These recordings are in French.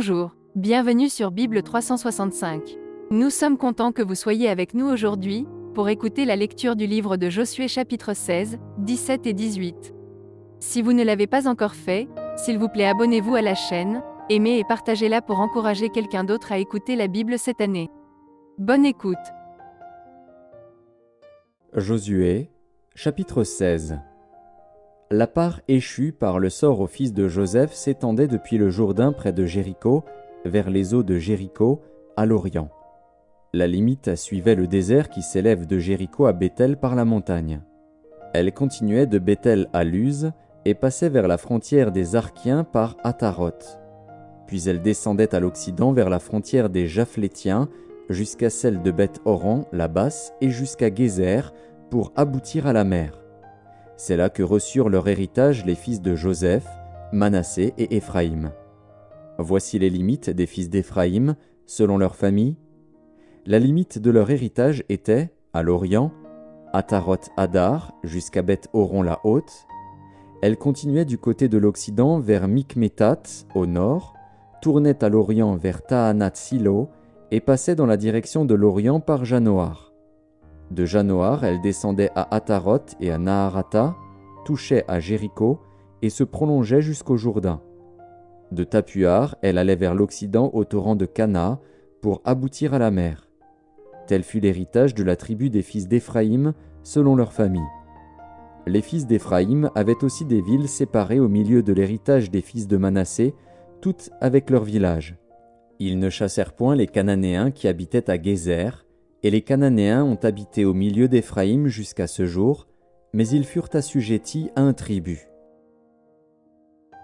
Bonjour, bienvenue sur Bible 365. Nous sommes contents que vous soyez avec nous aujourd'hui, pour écouter la lecture du livre de Josué chapitre 16, 17 et 18. Si vous ne l'avez pas encore fait, s'il vous plaît abonnez-vous à la chaîne, aimez et partagez-la pour encourager quelqu'un d'autre à écouter la Bible cette année. Bonne écoute. Josué, chapitre 16. La part échue par le sort au fils de Joseph s'étendait depuis le Jourdain près de Jéricho, vers les eaux de Jéricho, à l'Orient. La limite suivait le désert qui s'élève de Jéricho à Béthel par la montagne. Elle continuait de Béthel à Luz et passait vers la frontière des Arkiens par Ataroth. Puis elle descendait à l'occident vers la frontière des Japhlétiens jusqu'à celle de Beth-Horon, la basse, et jusqu'à Gézer pour aboutir à la mer. C'est là que reçurent leur héritage les fils de Joseph, Manassé et Éphraïm. Voici les limites des fils d'Éphraïm, selon leur famille. La limite de leur héritage était, à l'Orient, Ataroth-Adar jusqu'à Beth-Horon la haute. Elle continuait du côté de l'Occident vers Mikmétat, au nord, tournait à l'Orient vers Taanath-Silo et passait dans la direction de l'Orient par Janoar. De Janoar, elle descendait à Ataroth et à Naharata, touchait à Jéricho et se prolongeait jusqu'au Jourdain. De Tapuar, elle allait vers l'Occident au torrent de Cana pour aboutir à la mer. Tel fut l'héritage de la tribu des fils d'Éphraïm selon leur famille. Les fils d'Éphraïm avaient aussi des villes séparées au milieu de l'héritage des fils de Manassé, toutes avec leurs villages. Ils ne chassèrent point les Cananéens qui habitaient à Gézer, et les Cananéens ont habité au milieu d'Éphraïm jusqu'à ce jour, mais ils furent assujettis à un tribut.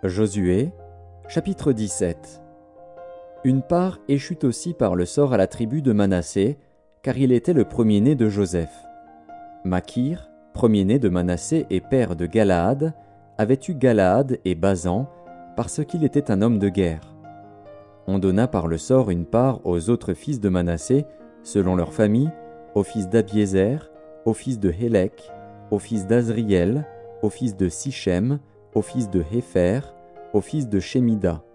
Josué, chapitre 17. Une part échut aussi par le sort à la tribu de Manassé, car il était le premier-né de Joseph. Makir, premier-né de Manassé et père de Galaad, avait eu Galaad et Basan, parce qu'il était un homme de guerre. On donna par le sort une part aux autres fils de Manassé, selon leur famille, aux fils d'Abiézer, aux fils de Hélek, aux fils d'Azriel, aux fils de Sichem, aux fils de Hépher, aux fils de Shemida.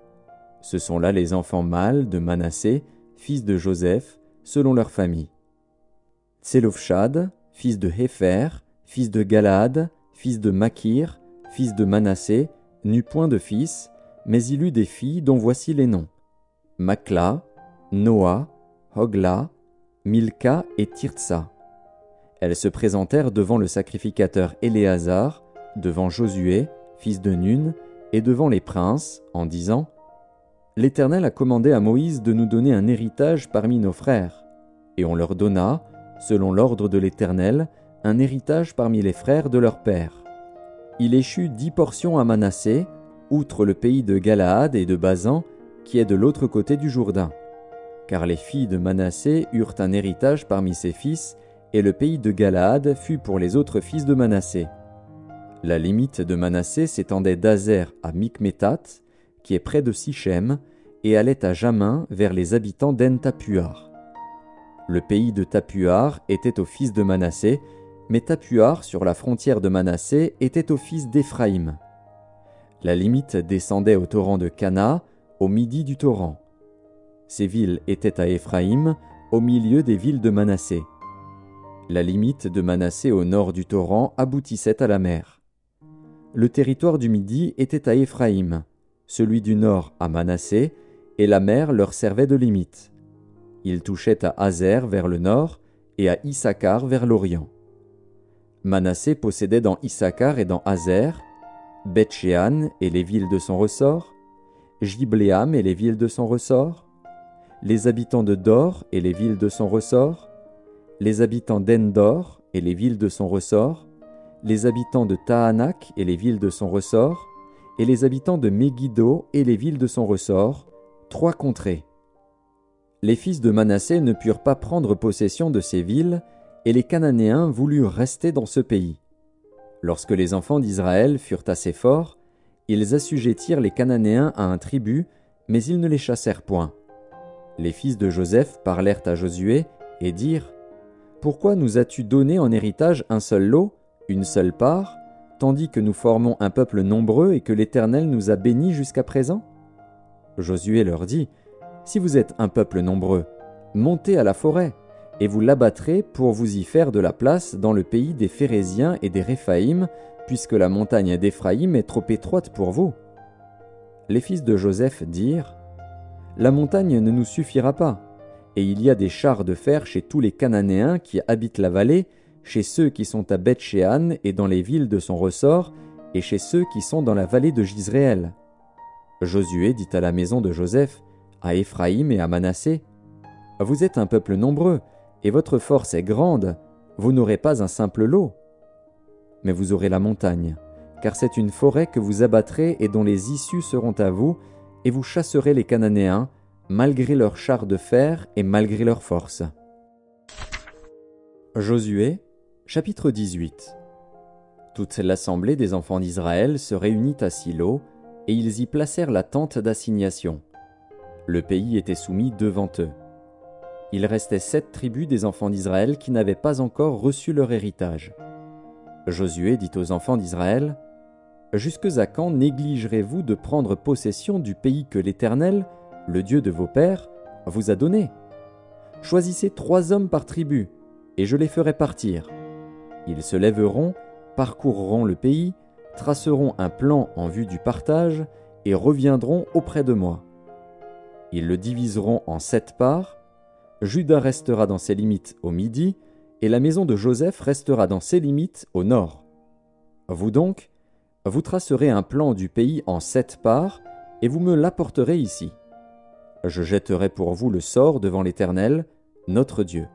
Ce sont là les enfants mâles de Manassé, fils de Joseph, selon leur famille. Tselofshad, fils de Hépher, fils de Galaad, fils de Makir, fils de Manassé, n'eut point de fils, mais il eut des filles dont voici les noms. Makla, Noa, Hogla, Milka et Tirtsa. Elles se présentèrent devant le sacrificateur Éléazar, devant Josué, fils de Nun, et devant les princes, en disant « L'Éternel a commandé à Moïse de nous donner un héritage parmi nos frères. » Et on leur donna, selon l'ordre de l'Éternel, un héritage parmi les frères de leur père. Il échut 10 portions à Manassé, outre le pays de Galaad et de Basan, qui est de l'autre côté du Jourdain. Car les filles de Manassé eurent un héritage parmi ses fils, et le pays de Galaad fut pour les autres fils de Manassé. La limite de Manassé s'étendait d'Azer à Mikmétat, qui est près de Sichem, et allait à Jamin vers les habitants d'En-Tapuar. Le pays de Tapuar était aux fils de Manassé, mais Tapuar, sur la frontière de Manassé, était aux fils d'Éphraïm. La limite descendait au torrent de Cana, au midi du torrent. Ces villes étaient à Éphraïm, au milieu des villes de Manassé. La limite de Manassé au nord du torrent aboutissait à la mer. Le territoire du midi était à Éphraïm, celui du nord à Manassé, et la mer leur servait de limite. Ils touchaient à Azer vers le nord et à Issachar vers l'orient. Manassé possédait dans Issachar et dans Azer, Beth-Shean et les villes de son ressort, Jibléam et les villes de son ressort, les habitants de Dor et les villes de son ressort, les habitants d'Endor et les villes de son ressort, les habitants de Tahanak et les villes de son ressort, et les habitants de Megiddo et les villes de son ressort, 3 contrées. Les fils de Manassé ne purent pas prendre possession de ces villes, et les Cananéens voulurent rester dans ce pays. Lorsque les enfants d'Israël furent assez forts, ils assujettirent les Cananéens à un tribut, mais ils ne les chassèrent point. Les fils de Joseph parlèrent à Josué et dirent « Pourquoi nous as-tu donné en héritage un seul lot, une seule part, tandis que nous formons un peuple nombreux et que l'Éternel nous a bénis jusqu'à présent ? Josué leur dit, « Si vous êtes un peuple nombreux, montez à la forêt, et vous l'abattrez pour vous y faire de la place dans le pays des Phéréziens et des Réphaïm, puisque la montagne d'Éphraïm est trop étroite pour vous. » Les fils de Joseph dirent, « La montagne ne nous suffira pas, et il y a des chars de fer chez tous les Cananéens qui habitent la vallée, chez ceux qui sont à Beth-Shéan et dans les villes de son ressort, et chez ceux qui sont dans la vallée de Jizréel. » Josué dit à la maison de Joseph, à Éphraïm et à Manassé, « Vous êtes un peuple nombreux, et votre force est grande, vous n'aurez pas un simple lot. Mais vous aurez la montagne, car c'est une forêt que vous abattrez et dont les issues seront à vous, et vous chasserez les Cananéens, malgré leurs chars de fer et malgré leur force. » Josué, chapitre 18. Toute l'assemblée des enfants d'Israël se réunit à Silo, et ils y placèrent la tente d'assignation. Le pays était soumis devant eux. Il restait 7 tribus des enfants d'Israël qui n'avaient pas encore reçu leur héritage. Josué dit aux enfants d'Israël, « Jusque à quand négligerez-vous de prendre possession du pays que l'Éternel, le Dieu de vos pères, vous a donné? Choisissez 3 hommes par tribu, et je les ferai partir. Ils se lèveront, parcourront le pays, traceront un plan en vue du partage, et reviendront auprès de moi. Ils le diviseront en 7 parts. Juda restera dans ses limites au midi, et la maison de Joseph restera dans ses limites au nord. Vous donc, vous tracerez un plan du pays en 7 parts, et vous me l'apporterez ici. Je jetterai pour vous le sort devant l'Éternel, notre Dieu.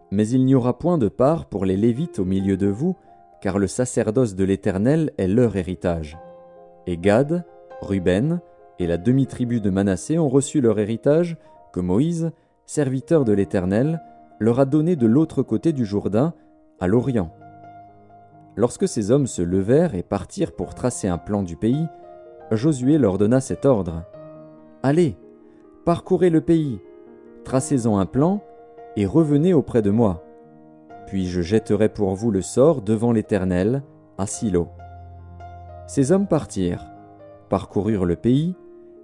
Mais il n'y aura point de part pour les Lévites au milieu de vous, car le sacerdoce de l'Éternel est leur héritage. Et Gad, Ruben et la demi-tribu de Manassé ont reçu leur héritage que Moïse, serviteur de l'Éternel, leur a donné de l'autre côté du Jourdain, à l'Orient. Lorsque ces hommes se levèrent et partirent pour tracer un plan du pays, Josué leur donna cet ordre. « Allez, parcourez le pays, tracez-en un plan, et revenez auprès de moi. Puis je jetterai pour vous le sort devant l'Éternel, à Silo. » Ces hommes partirent, parcoururent le pays,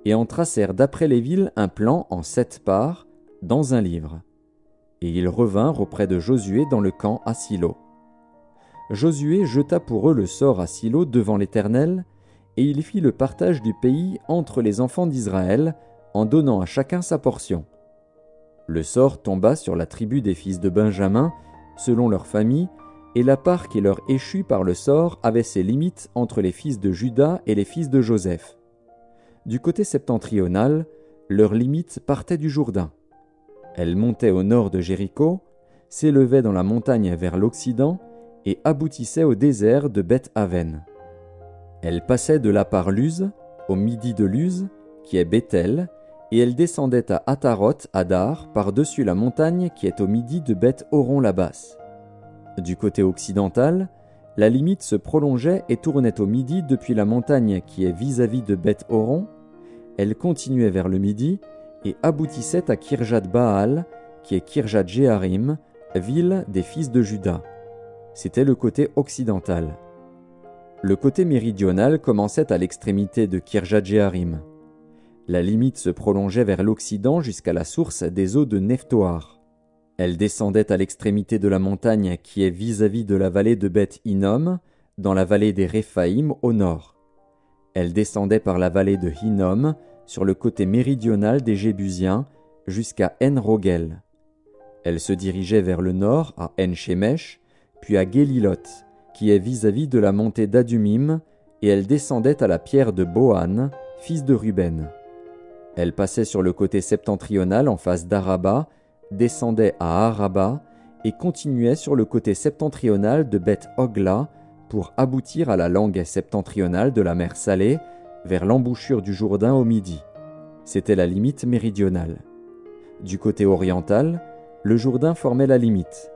et en tracèrent d'après les villes un plan en 7 parts, dans un livre. Et ils revinrent auprès de Josué dans le camp à Silo. Josué jeta pour eux le sort à Silo devant l'Éternel, et il fit le partage du pays entre les enfants d'Israël, en donnant à chacun sa portion. Le sort tomba sur la tribu des fils de Benjamin, selon leur famille, et la part qui leur échut par le sort avait ses limites entre les fils de Juda et les fils de Joseph. Du côté septentrional, leur limite partait du Jourdain. Elle montait au nord de Jéricho, s'élevait dans la montagne vers l'Occident et aboutissait au désert de Beth-Aven. Elle passait de là par Luz, au midi de Luz, qui est Béthel, et elle descendait à Ataroth Adar par-dessus la montagne qui est au midi de Beth-Horon la basse. Du côté occidental, la limite se prolongeait et tournait au midi depuis la montagne qui est vis-à-vis de Beth-Horon. Elle continuait vers le midi et aboutissait à Kirjat-Baal, qui est Kirjat-Jéarim, ville des fils de Juda. C'était le côté occidental. Le côté méridional commençait à l'extrémité de Kirjat-Jéarim. La limite se prolongeait vers l'Occident jusqu'à la source des eaux de Nephtoar. Elle descendait à l'extrémité de la montagne qui est vis-à-vis de la vallée de Beth-Hinnom, dans la vallée des Réphaïm au nord. Elle descendait par la vallée de Hinnom, sur le côté méridional des Jébusiens, jusqu'à En-Rogel. Elle se dirigeait vers le nord à En-Shemesh, puis à Gélilot, qui est vis-à-vis de la montée d'Adumim, et elle descendait à la pierre de Bohan, fils de Ruben. Elle passait sur le côté septentrional en face d'Araba, descendait à Araba et continuait sur le côté septentrional de Beth-Hogla pour aboutir à la langue septentrionale de la mer Salée, vers l'embouchure du Jourdain au midi. C'était la limite méridionale. Du côté oriental, le Jourdain formait la limite.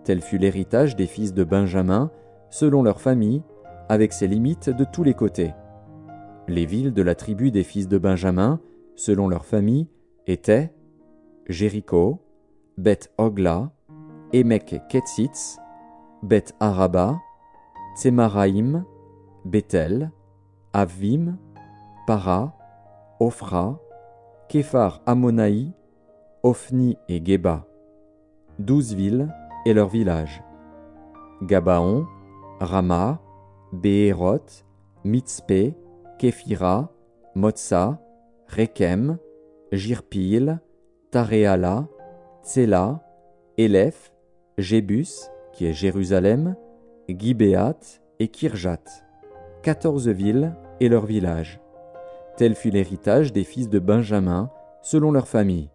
Tel fut l'héritage des fils de Benjamin, selon leur famille, avec ses limites de tous les côtés. Les villes de la tribu des fils de Benjamin, selon leur famille, étaient Jéricho, Beth-Hogla, Émek-Ketsitz, Beth-Araba, Tsémaraïm, Béthel, Avvim, Para, Ophra, Képhar Ammonaï, Ophni et Géba, 12 villes et leurs villages. Gabaon, Rama, Béhéroth, Mitzpé, Képhira, Motsa, Rékem, Jirpil, Taréala, Tséla, Élèph, Jébus, qui est Jérusalem, Gibéat et Kirjat, 14 villes et leurs villages. Tel fut l'héritage des fils de Benjamin, selon leur famille.